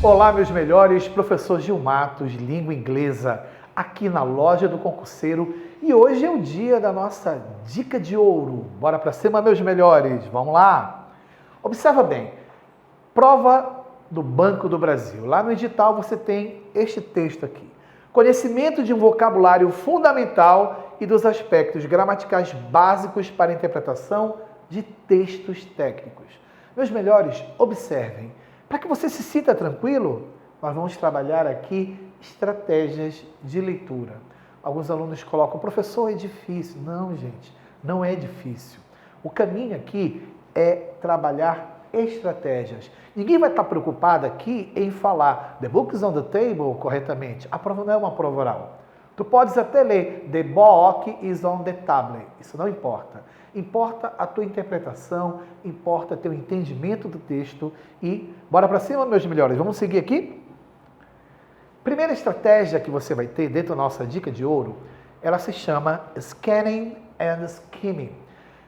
Olá, meus melhores, professor Gil Matos, língua inglesa, aqui na loja do concurseiro. E hoje é o dia da nossa dica de ouro. Bora pra cima, meus melhores, vamos lá? Observa bem, prova do Banco do Brasil. Lá no edital você tem este texto aqui. Conhecimento de um vocabulário fundamental e dos aspectos gramaticais básicos para a interpretação de textos técnicos. Meus melhores, observem. Para que você se sinta tranquilo, nós vamos trabalhar aqui estratégias de leitura. Alguns alunos colocam, professor, é difícil. Não, gente, não é difícil. O caminho aqui é trabalhar estratégias. Ninguém vai estar preocupado aqui em falar the book is on the table corretamente. A prova não é uma prova oral. Tu podes até ler the book is on the tablet. Isso não importa. Importa a tua interpretação, importa teu entendimento do texto e bora para cima, meus melhores. Vamos seguir aqui? Primeira estratégia que você vai ter dentro da nossa dica de ouro, ela se chama scanning and skimming.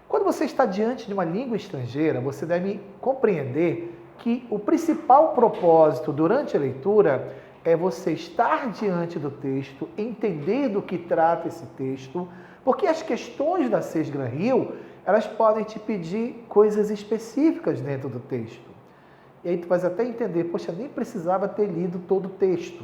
Quando você está diante de uma língua estrangeira, você deve compreender que o principal propósito durante a leitura é você estar diante do texto, entender do que trata esse texto, porque as questões da Sesgran-Hill, elas podem te pedir coisas específicas dentro do texto. E aí tu vais até entender, poxa, nem precisava ter lido todo o texto.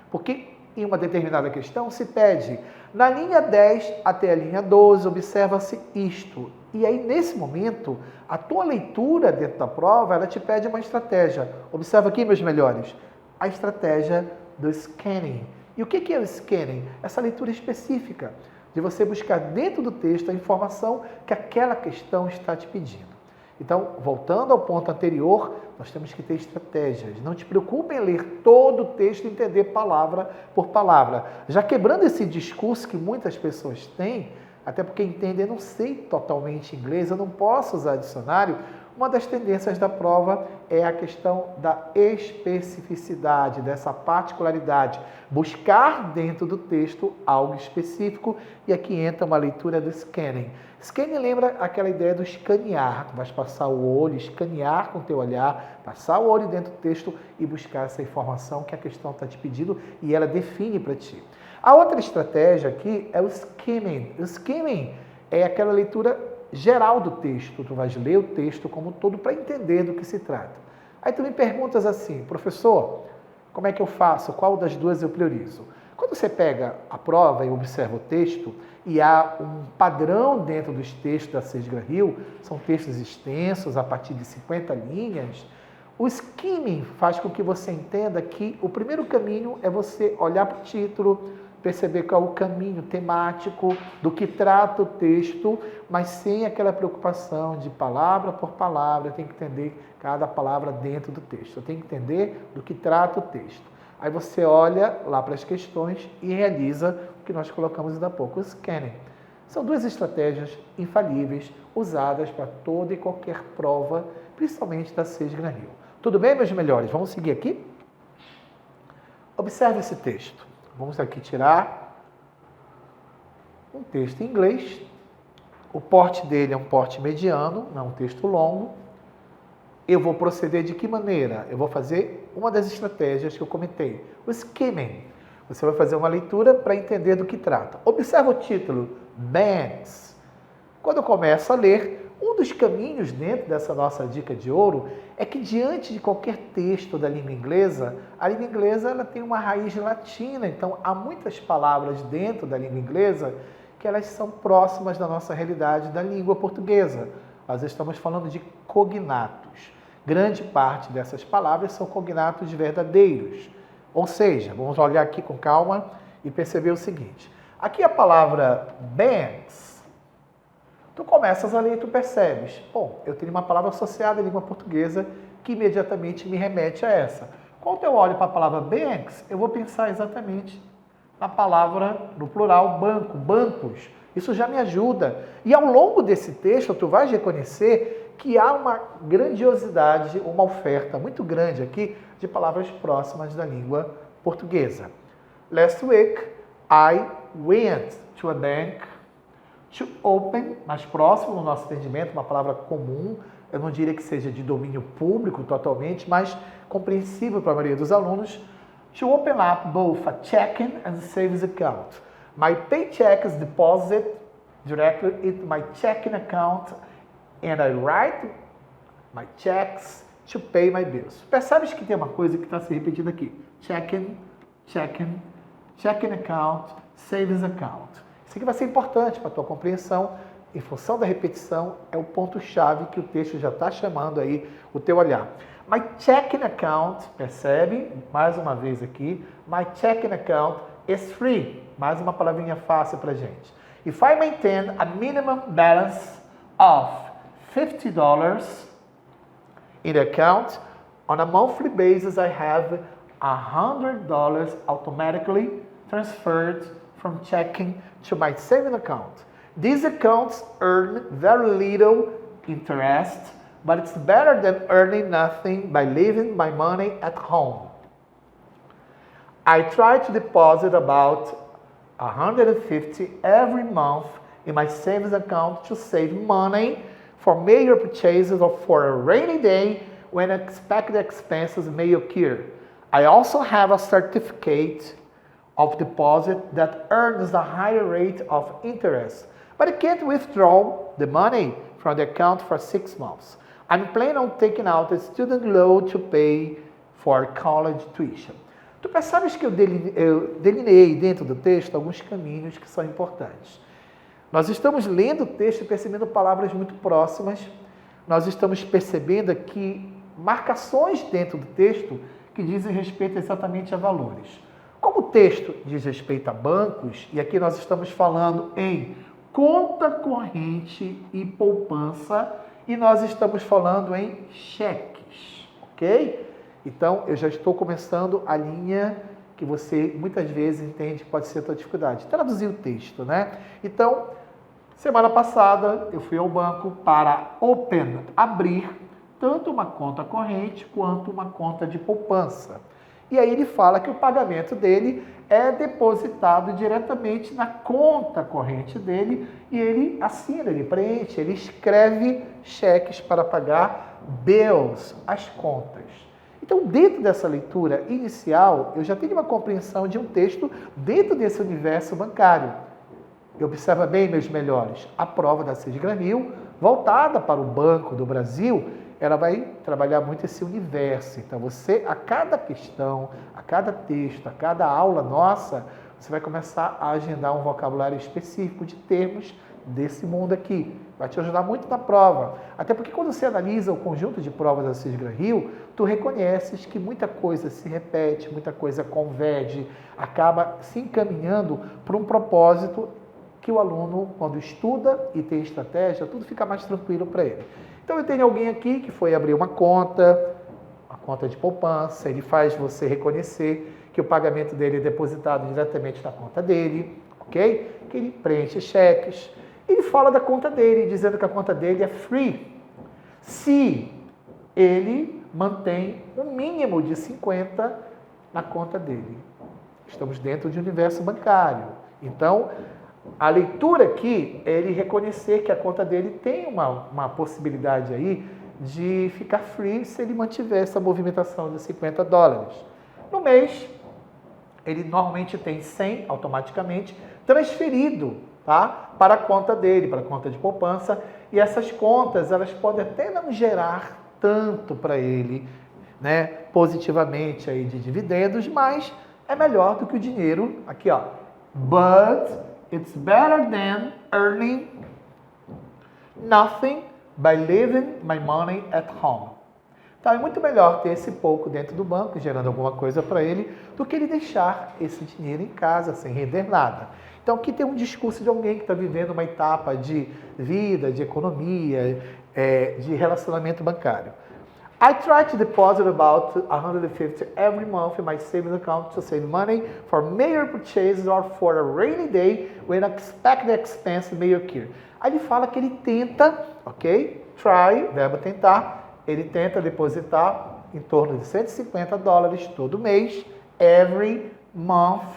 Porque em uma determinada questão se pede, na linha 10 até a linha 12, observa-se isto. E aí, nesse momento, a tua leitura dentro da prova, ela te pede uma estratégia. Observa aqui, meus melhores, a estratégia do scanning. E o que é o scanning? Essa leitura específica, de você buscar dentro do texto a informação que aquela questão está te pedindo. Então, voltando ao ponto anterior, nós temos que ter estratégias. Não te preocupe em ler todo o texto e entender palavra por palavra. Já quebrando esse discurso que muitas pessoas têm, até porque entendem, eu não sei totalmente inglês, eu não posso usar dicionário. Uma das tendências da prova é a questão da especificidade, dessa particularidade. Buscar dentro do texto algo específico e aqui entra uma leitura do scanning. Scanning lembra aquela ideia do escanear. Tu vais passar o olho, escanear com o teu olhar, passar o olho dentro do texto e buscar essa informação que a questão está te pedindo e ela define para ti. A outra estratégia aqui é o skimming. O skimming é aquela leitura geral do texto. Tu vais ler o texto como um todo para entender do que se trata. Aí tu me perguntas assim, professor, como é que eu faço? Qual das duas eu priorizo? Quando você pega a prova e observa o texto e há um padrão dentro dos textos da Sesgran-Hill, são textos extensos, a partir de 50 linhas, o skimming faz com que você entenda que o primeiro caminho é você olhar para o título, perceber qual é o caminho temático do que trata o texto, mas sem aquela preocupação de palavra por palavra, tem que entender cada palavra dentro do texto, tem que entender do que trata o texto. Aí você olha lá para as questões e realiza o que nós colocamos ainda há pouco, o scanning. São duas estratégias infalíveis usadas para toda e qualquer prova, principalmente da Sesgran-Hill. Tudo bem, meus melhores? Vamos seguir aqui? Observe esse texto. Vamos aqui tirar um texto em inglês. O porte dele é um porte mediano, não é um texto longo. Eu vou proceder de que maneira? Eu vou fazer uma das estratégias que eu comentei, o skimming. Você vai fazer uma leitura para entender do que trata. Observa o título, Banks. Quando eu começo a ler, um dos caminhos dentro dessa nossa dica de ouro é que diante de qualquer texto da língua inglesa, a língua inglesa ela tem uma raiz latina, então há muitas palavras dentro da língua inglesa que elas são próximas da nossa realidade da língua portuguesa. Nós estamos falando de cognatos. Grande parte dessas palavras são cognatos verdadeiros. Ou seja, vamos olhar aqui com calma e perceber o seguinte. Aqui a palavra Banks, tu começas a ler e tu percebes, bom, eu tenho uma palavra associada à língua portuguesa que imediatamente me remete a essa. Quando eu olho para a palavra Banks, eu vou pensar exatamente na palavra, no plural, banco, bancos. Isso já me ajuda. E ao longo desse texto, tu vais reconhecer que há uma grandiosidade, uma oferta muito grande aqui de palavras próximas da língua portuguesa. Last week, I went to a bank to open, mais próximo no nosso entendimento, uma palavra comum, eu não diria que seja de domínio público totalmente, mas compreensível para a maioria dos alunos, to open up both a checking and savings account. My paycheck is deposited directly into my checking account and I write my checks to pay my bills. Percebes que tem uma coisa que está se repetindo aqui. Checking, checking, checking account, savings account. Isso aqui vai ser importante para a tua compreensão. Em função da repetição, é o ponto-chave que o texto já está chamando aí o teu olhar. My checking account, percebe? Mais uma vez aqui. My checking account is free. Mais uma palavrinha fácil para gente. If I maintain a minimum balance of $50 in the account, on a monthly basis I have $100 automatically transferred from checking to my saving account. These accounts earn very little interest, but it's better than earning nothing by leaving my money at home. I try to deposit about $150 every month in my savings account to save money for major purchases or for a rainy day when unexpected expenses may occur. I also have a certificate of deposit that earns a higher rate of interest, but I can't withdraw the money from the account for 6 months. I'm planning on taking out a student loan to pay for college tuition. Tu percebes que eu delineei dentro do texto alguns caminhos que são importantes. Nós estamos lendo o texto e percebendo palavras muito próximas. Nós estamos percebendo aqui marcações dentro do texto que dizem respeito exatamente a valores. Como o texto diz respeito a bancos, e aqui nós estamos falando em conta corrente e poupança, e nós estamos falando em cheques, ok? Então, eu já estou começando a linha que você muitas vezes entende que pode ser a tua dificuldade. Traduzir o texto, né? Então, semana passada eu fui ao banco para abrir tanto uma conta corrente quanto uma conta de poupança. E aí ele fala que o pagamento dele é depositado diretamente na conta corrente dele e ele assina, ele preenche, ele escreve cheques para pagar bills, as contas. Então, dentro dessa leitura inicial, eu já tenho uma compreensão de um texto dentro desse universo bancário. E observa bem, meus melhores, a prova da CISGRAMIL, voltada para o Banco do Brasil, ela vai trabalhar muito esse universo. Então, você, a cada questão, a cada texto, a cada aula nossa, você vai começar a agendar um vocabulário específico de termos desse mundo aqui. Vai te ajudar muito na prova. Até porque quando você analisa o conjunto de provas da CISGRAMIL, tu reconheces que muita coisa se repete, muita coisa converge, acaba se encaminhando para um propósito que o aluno, quando estuda e tem estratégia, tudo fica mais tranquilo para ele. Então, eu tenho alguém aqui que foi abrir uma conta de poupança, ele faz você reconhecer que o pagamento dele é depositado diretamente na conta dele, ok? Que ele preenche cheques. Ele fala da conta dele, dizendo que a conta dele é free, se ele mantém um mínimo de 50 na conta dele. Estamos dentro de um universo bancário. Então, a leitura aqui é ele reconhecer que a conta dele tem uma possibilidade aí de ficar free se ele mantiver essa movimentação de $50. No mês, ele normalmente tem 100 automaticamente transferido, tá? Para a conta dele, para a conta de poupança. E essas contas, elas podem até não gerar tanto para ele, né, positivamente aí de dividendos, mas é melhor do que o dinheiro, aqui ó, but it's better than earning nothing by leaving my money at home. Então é muito melhor ter esse pouco dentro do banco, gerando alguma coisa para ele, do que ele deixar esse dinheiro em casa sem render nada. Então aqui tem um discurso de alguém que está vivendo uma etapa de vida, de economia, de relacionamento bancário. I try to deposit about $150 every month in my savings account to save money for major purchases or for a rainy day when unexpected expenses may occur. Aí ele fala que ele tenta, ok? Try, verbo tentar, ele tenta depositar em torno de $150 todo mês, every month,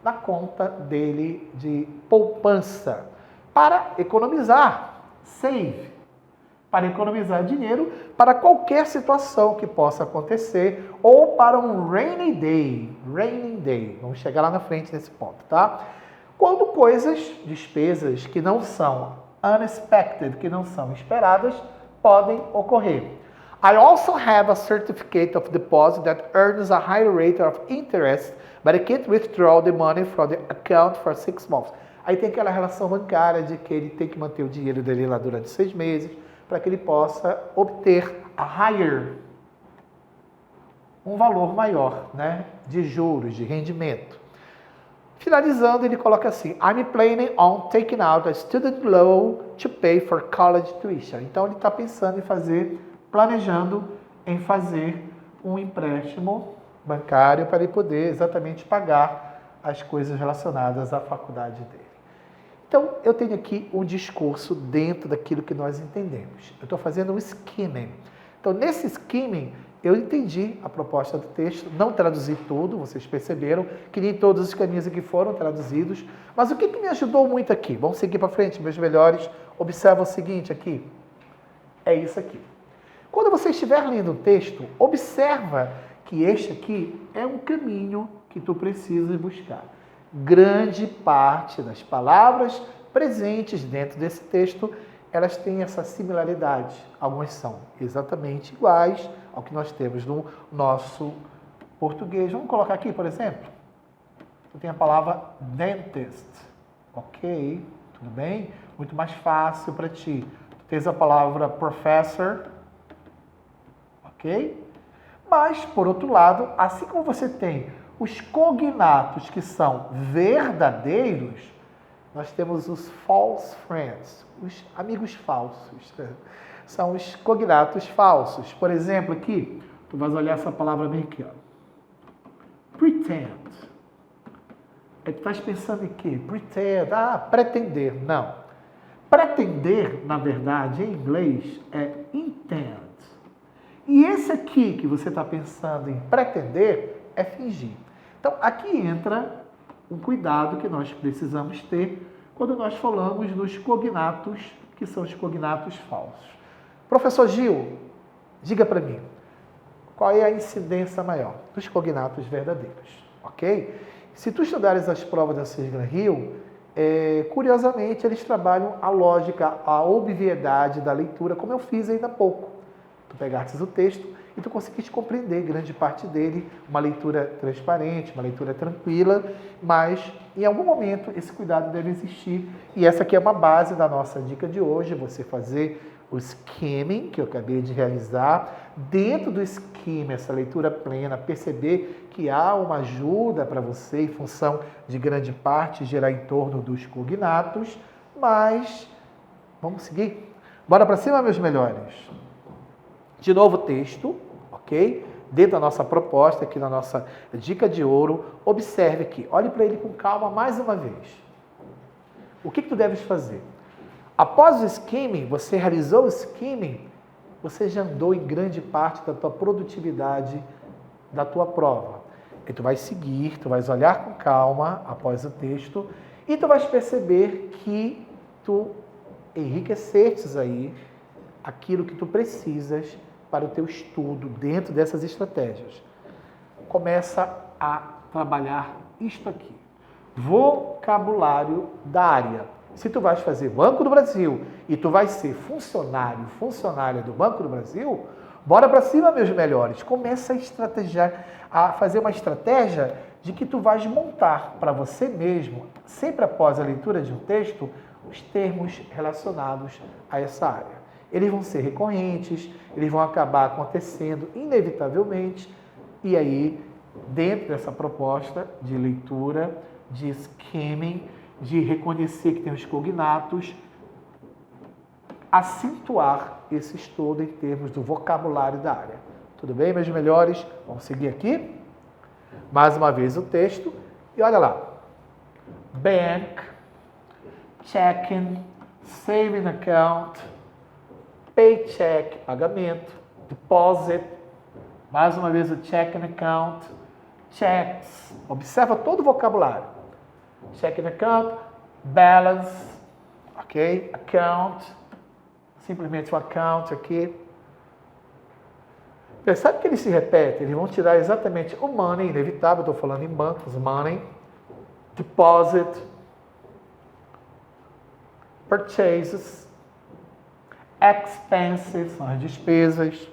na conta dele de poupança, para economizar, save, para economizar dinheiro para qualquer situação que possa acontecer ou para um rainy day. Rainy day. Vamos chegar lá na frente nesse ponto, tá? Quando coisas, despesas que não são unexpected, que não são esperadas, podem ocorrer. I also have a certificate of deposit that earns a higher rate of interest, but I can't withdraw the money from the account for 6 months. Aí tem aquela relação bancária de que ele tem que manter o dinheiro dele lá durante 6 meses para que ele possa obter a higher, um valor maior, né, de juros, de rendimento. Finalizando, ele coloca assim: I'm planning on taking out a student loan to pay for college tuition. Então ele está pensando em fazer, planejando em fazer um empréstimo bancário para ele poder exatamente pagar as coisas relacionadas à faculdade dele. Então, eu tenho aqui um discurso dentro daquilo que nós entendemos. Eu estou fazendo um skimming. Então, nesse skimming, eu entendi a proposta do texto, não traduzi tudo, vocês perceberam que nem todos os caminhos aqui foram traduzidos. Mas o que me ajudou muito aqui? Vamos seguir para frente, meus melhores. Observa o seguinte aqui. É isso aqui. Quando você estiver lendo o texto, observa que este aqui é um caminho que tu precisas buscar. Grande parte das palavras presentes dentro desse texto, elas têm essa similaridade. Algumas são exatamente iguais ao que nós temos no nosso português. Vamos colocar aqui, por exemplo. Tu tem a palavra dentist. Ok, tudo bem? Muito mais fácil para ti. Tu tens a palavra professor. Ok? Mas, por outro lado, assim como você tem os cognatos que são verdadeiros, nós temos os false friends, os amigos falsos. São os cognatos falsos. Por exemplo, aqui, tu vais olhar essa palavra bem aqui, ó. Pretend. Tu estás pensando em quê? Pretend. Pretender. Não. Pretender, na verdade, em inglês, é intend. E esse aqui que você está pensando em pretender é fingir. Então, aqui entra um cuidado que nós precisamos ter quando nós falamos dos cognatos, que são os cognatos falsos. Professor Gil, diga para mim, qual é a incidência maior dos cognatos verdadeiros, ok? Se tu estudares as provas da Sigla Rio, curiosamente, eles trabalham a lógica, a obviedade da leitura, como eu fiz ainda há pouco. Tu pegastes o texto e tu conseguiste compreender grande parte dele, uma leitura transparente, uma leitura tranquila, mas em algum momento esse cuidado deve existir. E essa aqui é uma base da nossa dica de hoje, você fazer o skimming, que eu acabei de realizar. Dentro do skimming, essa leitura plena, perceber que há uma ajuda para você em função de grande parte girar em torno dos cognatos, mas vamos seguir? Bora para cima, meus melhores? De novo o texto, ok? Dentro da nossa proposta, aqui na nossa dica de ouro, observe aqui, olhe para ele com calma mais uma vez. O que tu deves fazer? Após o skimming, você realizou o skimming, você já andou em grande parte da tua produtividade da tua prova. E tu vais seguir, tu vais olhar com calma após o texto e tu vais perceber que tu enriquecestes aí aquilo que tu precisas para o teu estudo dentro dessas estratégias. Começa a trabalhar isto aqui. Vocabulário da área. Se tu vais fazer Banco do Brasil e tu vais ser funcionária do Banco do Brasil, bora para cima, meus melhores. Começa a fazer uma estratégia de que tu vais montar para você mesmo, sempre após a leitura de um texto, os termos relacionados a essa área. Eles vão ser recorrentes, eles vão acabar acontecendo inevitavelmente, e aí, dentro dessa proposta de leitura, de skimming, de reconhecer que tem os cognatos, acentuar esse estudo em termos do vocabulário da área. Tudo bem, meus melhores? Vamos seguir aqui? Mais uma vez o texto, e olha lá. Bank, checking, saving account, paycheck, pagamento, deposit, mais uma vez o checking account, checks, observa todo o vocabulário. Checking account, balance, ok, account, simplesmente o account aqui. Percebe que eles se repetem? Eles vão tirar exatamente o money, inevitável, estou falando em bancos, money, deposit, purchases, expenses, são as despesas,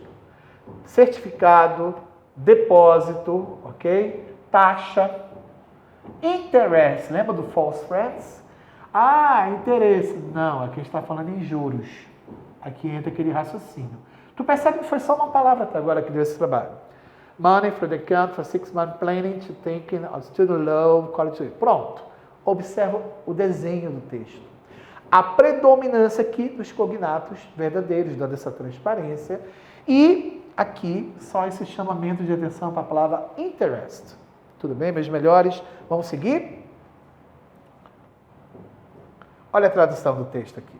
certificado, depósito, ok? Taxa, interest, lembra do false friends? Ah, interesse. Não, aqui a gente está falando em juros. Aqui entra aquele raciocínio. Tu percebe que foi só uma palavra até agora que deu esse trabalho. Money for the account for 6-month planning to thinking of student loan, college. Pronto. Observa o desenho do texto. A predominância aqui dos cognatos verdadeiros, dando essa transparência. E aqui só esse chamamento de atenção para a palavra interest. Tudo bem, meus melhores? Vamos seguir? Olha a tradução do texto aqui.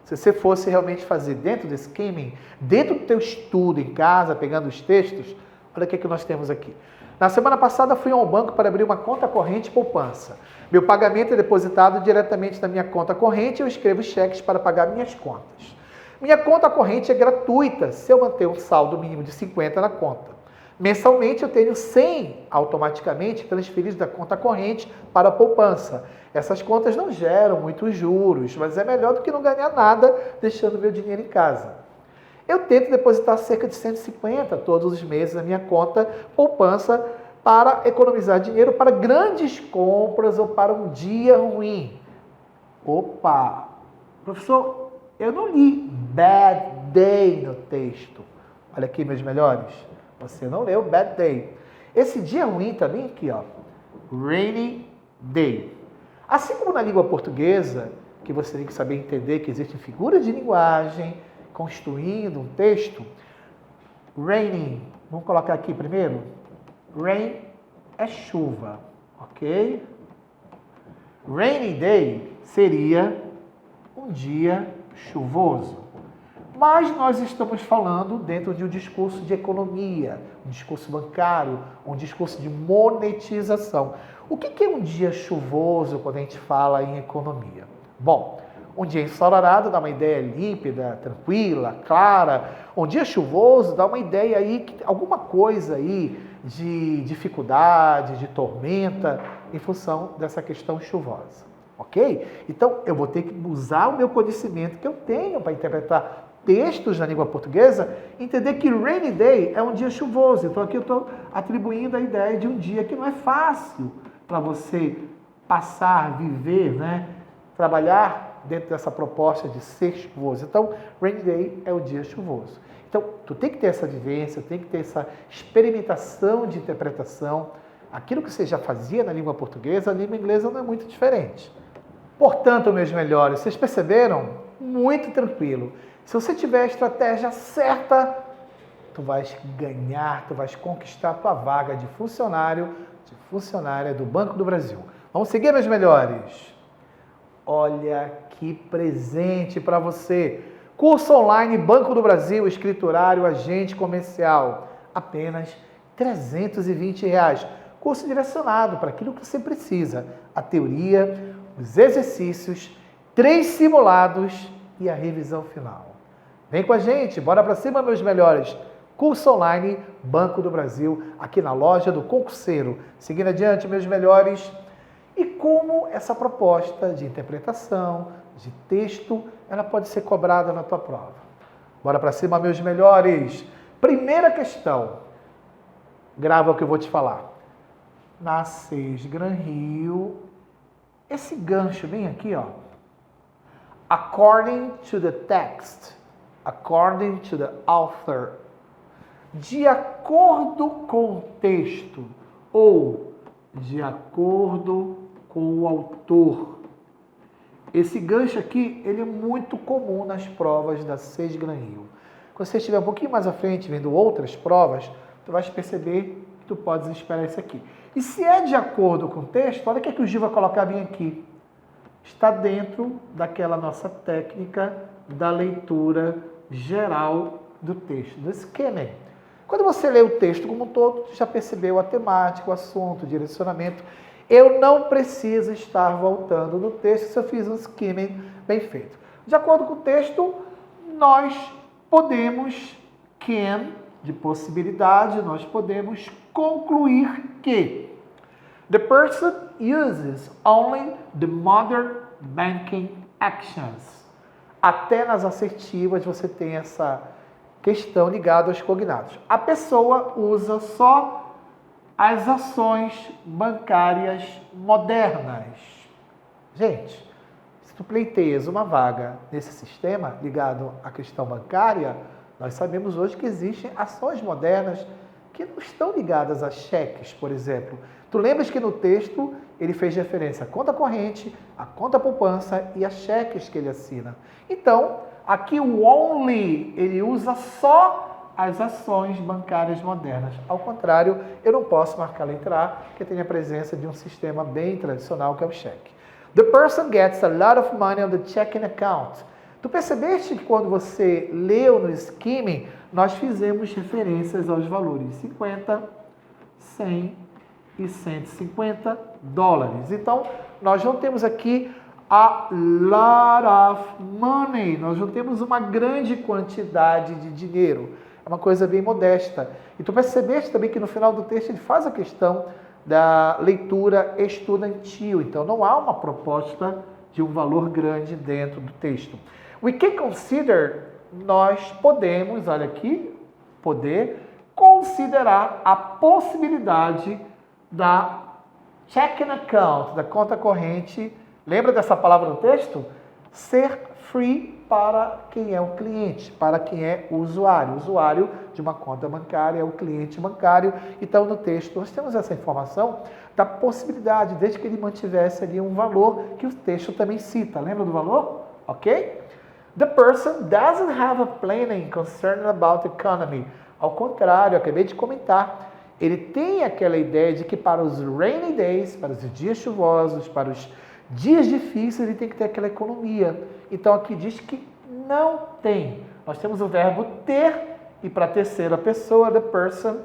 Se você fosse realmente fazer dentro desse skimming, dentro do teu estudo em casa, pegando os textos, olha o que nós temos aqui. Na semana passada fui ao banco para abrir uma conta corrente poupança. Meu pagamento é depositado diretamente na minha conta corrente e eu escrevo cheques para pagar minhas contas. Minha conta corrente é gratuita se eu manter um saldo mínimo de 50 na conta. Mensalmente eu tenho 100 automaticamente transferidos da conta corrente para a poupança. Essas contas não geram muitos juros, mas é melhor do que não ganhar nada deixando meu dinheiro em casa. Eu tento depositar cerca de 150 todos os meses na minha conta poupança para economizar dinheiro para grandes compras ou para um dia ruim. Opa! Professor, eu não li bad day no texto. Olha aqui, meus melhores. Você não leu bad day. Esse dia ruim também aqui, ó. Rainy day. Assim como na língua portuguesa, que você tem que saber entender que existem figuras de linguagem construindo um texto. Raining, vamos colocar aqui primeiro. Rain é chuva, ok? Rainy day seria um dia chuvoso. Mas nós estamos falando dentro de um discurso de economia, um discurso bancário, um discurso de monetização. O que é um dia chuvoso quando a gente fala em economia? Bom, um dia ensolarado dá uma ideia límpida, tranquila, clara. Um dia chuvoso dá uma ideia aí, que alguma coisa aí de dificuldade, de tormenta, em função dessa questão chuvosa. Ok? Então, eu vou ter que usar o meu conhecimento que eu tenho para interpretar textos na língua portuguesa, entender que rainy day é um dia chuvoso. Então, aqui eu estou atribuindo a ideia de um dia que não é fácil para você passar, viver, né? Trabalhar dentro dessa proposta de ser chuvoso. Então, rainy day é o dia chuvoso. Então, tu tem que ter essa vivência, tem que ter essa experimentação de interpretação. Aquilo que você já fazia na língua portuguesa, a língua inglesa não é muito diferente. Portanto, meus melhores, vocês perceberam? Muito tranquilo. Se você tiver a estratégia certa, tu vais ganhar, tu vais conquistar a tua vaga de funcionário, de funcionária do Banco do Brasil. Vamos seguir, meus melhores? Olha que presente para você. Curso online Banco do Brasil, escriturário, agente comercial. Apenas R$320. Curso direcionado para aquilo que você precisa. A teoria, os exercícios, 3 simulados e a revisão final. Vem com a gente, bora para cima, meus melhores. Curso online Banco do Brasil, aqui na loja do Concurseiro. Seguindo adiante, meus melhores. E como essa proposta de interpretação, de texto, ela pode ser cobrada na tua prova. Bora para cima, meus melhores. Primeira questão. Grava o que eu vou te falar. Na SES Gran Rio, esse gancho bem aqui, ó. According to the text, according to the author. De acordo com o texto ou de acordo com o autor. Esse gancho aqui, ele é muito comum nas provas da SES Gran Rio. Quando você estiver um pouquinho mais à frente, vendo outras provas, tu vais perceber que tu podes esperar isso aqui. E se é de acordo com o texto, olha o que o Gil vai colocar bem aqui. Está dentro daquela nossa técnica da leitura geral do texto, do skimming. Quando você lê o texto como um todo, você já percebeu a temática, o assunto, o direcionamento. Eu não preciso estar voltando no texto se eu fiz um skimming bem feito. De acordo com o texto, nós podemos, de possibilidade, nós podemos concluir que the person uses only the modern banking actions. Até nas assertivas você tem essa questão ligada aos cognatos. A pessoa usa só as ações bancárias modernas. Gente, se tu pleiteias uma vaga nesse sistema ligado à questão bancária, nós sabemos hoje que existem ações modernas que não estão ligadas a cheques, por exemplo. Tu lembras que no texto ele fez referência à conta corrente, à conta poupança e a cheques que ele assina. Então, aqui o only, ele usa só as ações bancárias modernas. Ao contrário, eu não posso marcar a letra A, porque tem a presença de um sistema bem tradicional, que é o cheque. The person gets a lot of money on the checking account. Tu percebeste que quando você leu no skimming, nós fizemos referências aos valores 50, 100 e 150 dólares. Então, nós não temos aqui a lot of money, nós não temos uma grande quantidade de dinheiro. É uma coisa bem modesta. E tu percebeste também que no final do texto ele faz a questão da leitura estudantil. Então, não há uma proposta de um valor grande dentro do texto. We can consider, nós podemos, olha aqui, poder considerar a possibilidade da checking account, da conta corrente. Lembra dessa palavra no texto? Ser free para quem é o cliente, para quem é o usuário. O usuário de uma conta bancária é o cliente bancário. Então, no texto, nós temos essa informação da possibilidade, desde que ele mantivesse ali um valor que o texto também cita. Lembra do valor? Ok? The person doesn't have a planning concern about economy. Ao contrário, eu acabei de comentar, ele tem aquela ideia de que para os rainy days, para os dias chuvosos, para os dias difíceis, ele tem que ter aquela economia. Então aqui diz que não tem. Nós temos o verbo ter e para a terceira pessoa, the person,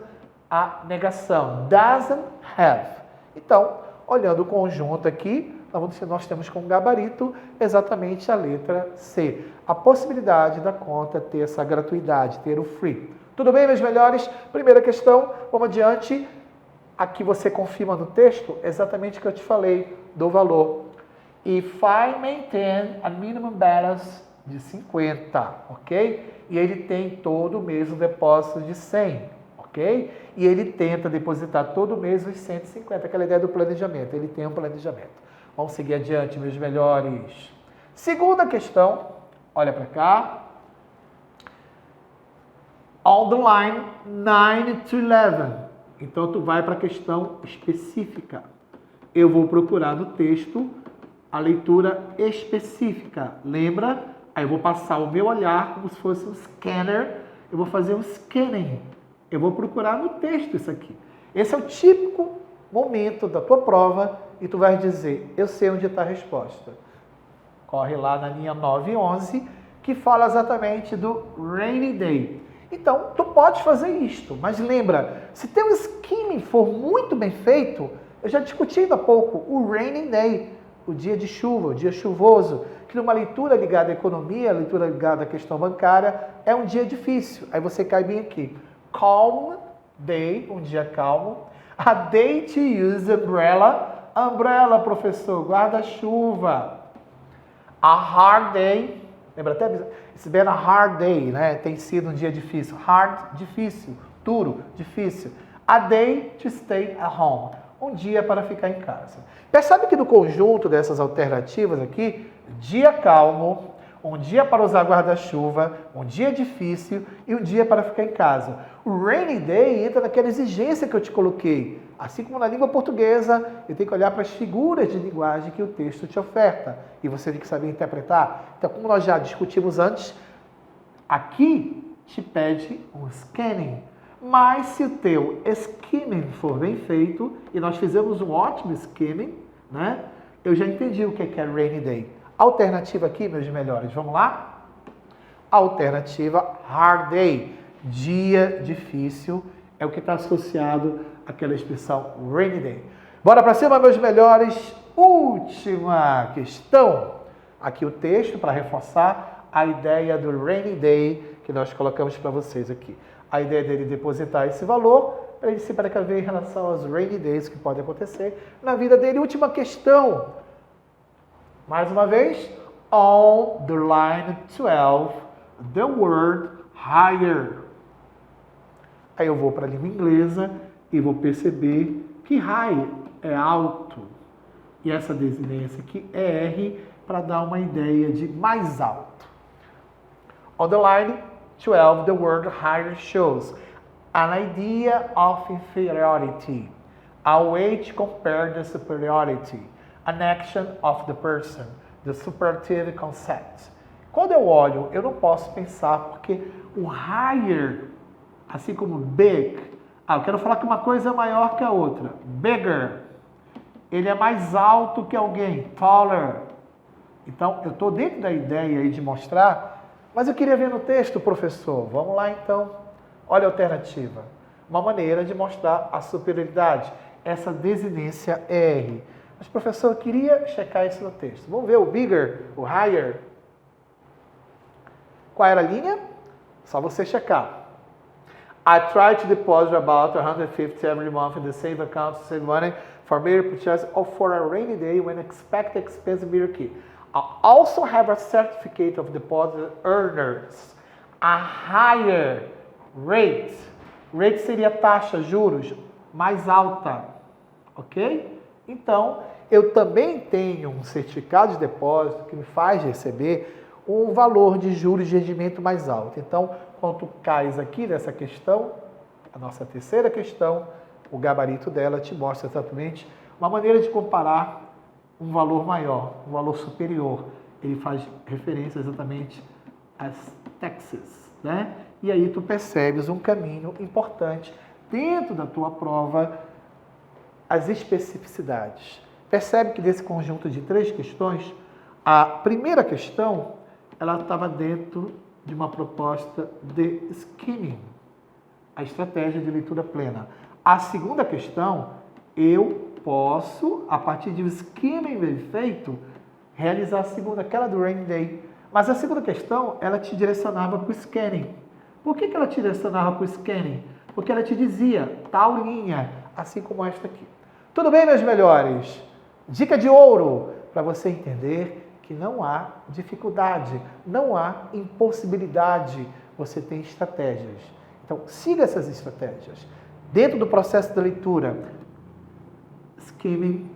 a negação. Doesn't have. Então, olhando o conjunto aqui, nós temos como gabarito exatamente a letra C. A possibilidade da conta ter essa gratuidade, ter o free. Tudo bem, meus melhores? Primeira questão, vamos adiante. Aqui você confirma no texto exatamente o que eu te falei do valor. If I maintain a minimum balance de 50, ok? E ele tem todo mês um depósito de 100, ok? E ele tenta depositar todo mês os 150, aquela ideia do planejamento. Ele tem um planejamento. Vamos seguir adiante, meus melhores. Segunda questão, olha para cá. On the line 9 to 11. Então, tu vai para a questão específica. Eu vou procurar no texto a leitura específica. Lembra? Aí eu vou passar o meu olhar como se fosse um scanner. Eu vou fazer um scanning. Eu vou procurar no texto isso aqui. Esse é o típico momento da tua prova e tu vai dizer, eu sei onde está a resposta. Corre lá na linha 9 e 11, que fala exatamente do rainy day. Então, tu pode fazer isto, mas lembra, se teu skimming for muito bem feito, eu já discuti ainda há pouco, o rainy day, o dia de chuva, o dia chuvoso, que numa leitura ligada à economia, leitura ligada à questão bancária, é um dia difícil. Aí você cai bem aqui. Calm day, um dia calmo. A day to use umbrella. Umbrella, professor, guarda-chuva. A hard day. Lembra até? It's been a hard day, né? Tem sido um dia difícil. Hard, difícil. Duro, difícil. A day to stay at home. Um dia para ficar em casa. Percebe que no conjunto dessas alternativas aqui, dia calmo, um dia para usar guarda-chuva, um dia difícil e um dia para ficar em casa. O rainy day entra naquela exigência que eu te coloquei. Assim como na língua portuguesa, eu tenho que olhar para as figuras de linguagem que o texto te oferta. E você tem que saber interpretar. Então, como nós já discutimos antes, aqui te pede um scanning. Mas se o teu skimming for bem feito, e nós fizemos um ótimo skimming, né? Eu já entendi o que é rainy day. Alternativa aqui, meus melhores, vamos lá? Alternativa hard day, dia difícil, é o que está associado àquela expressão rainy day. Bora para cima, meus melhores. Última questão. Aqui o texto para reforçar a ideia do rainy day que nós colocamos para vocês aqui. A ideia dele depositar esse valor para ele se precaver em relação aos rainy days que podem acontecer na vida dele. Última questão. Mais uma vez. On the line 12, the word higher. Aí eu vou para a língua inglesa e vou perceber que high é alto. E essa desinência aqui é R para dar uma ideia de mais alto. On the line 12, the word higher shows an idea of inferiority, a way to compare the superiority, an action of the person, the superlative concept. Quando eu olho, eu não posso pensar, porque o higher, assim como big, eu quero falar que uma coisa é maior que a outra. Bigger, ele é mais alto que alguém. Taller. Então, eu estou dentro da ideia aí de mostrar, mas eu queria ver no texto, professor. Vamos lá, então. Olha a alternativa. Uma maneira de mostrar a superioridade. Essa desinência R. Mas, professor, eu queria checar isso no texto. Vamos ver o bigger, o higher. Qual era a linha? Só você checar. I try to deposit about 150 every month in the save account to save money for major purchase or for a rainy day when expected expense be key. I also have a certificate of deposit earners a higher rate. Rate seria taxa, juros, mais alta. Ok? Então, eu também tenho um certificado de depósito que me faz receber um valor de juros de rendimento mais alto. Então, quando tu cais aqui nessa questão, a nossa terceira questão, o gabarito dela te mostra exatamente uma maneira de comparar um valor maior, um valor superior. Ele faz referência exatamente às taxes, né? E aí tu percebes um caminho importante dentro da tua prova, as especificidades. Percebe que desse conjunto de 3 questões, a primeira questão, ela estava dentro de uma proposta de skimming, a estratégia de leitura plena. A segunda questão, eu posso, a partir de um skimming bem feito, realizar a segunda, aquela do rainy day. Mas a segunda questão, ela te direcionava para o scanning. Por que ela te direcionava para o scanning? Porque ela te dizia tal linha, assim como esta aqui. Tudo bem, meus melhores? Dica de ouro para você entender que não há dificuldade, não há impossibilidade, você tem estratégias. Então, siga essas estratégias. Dentro do processo de leitura, skimming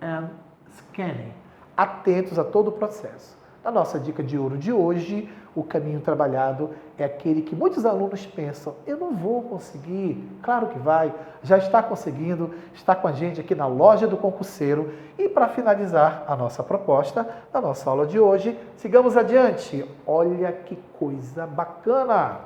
and scanning. Atentos a todo o processo. Na nossa dica de ouro de hoje, o caminho trabalhado é aquele que muitos alunos pensam, eu não vou conseguir. Claro que vai, já está conseguindo, está com a gente aqui na Loja do Concurseiro. E para finalizar a nossa proposta, da nossa aula de hoje, sigamos adiante. Olha que coisa bacana!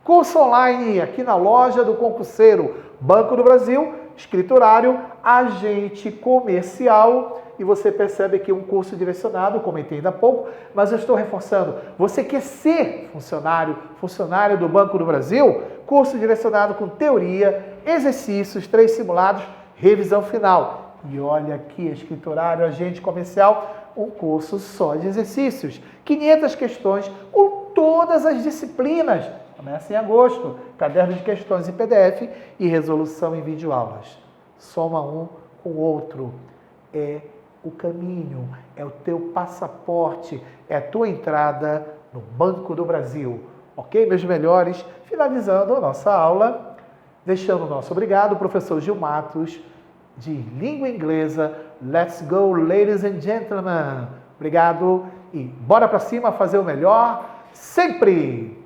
Curso online aqui na Loja do Concurseiro, Banco do Brasil, escriturário, agente comercial. E você percebe que um curso direcionado, comentei ainda há pouco, mas eu estou reforçando. Você quer ser funcionário do Banco do Brasil? Curso direcionado com teoria, exercícios, 3 simulados, revisão final. E olha aqui, escriturário, agente comercial, um curso só de exercícios. 500 questões com todas as disciplinas. Começa em agosto, caderno de questões em PDF e resolução em videoaulas. Soma um com o outro. É o caminho, é o teu passaporte, é a tua entrada no Banco do Brasil. Ok, meus melhores? Finalizando a nossa aula, deixando o nosso obrigado, professor Gil Matos, de língua inglesa. Let's go, ladies and gentlemen. Obrigado e bora para cima fazer o melhor sempre!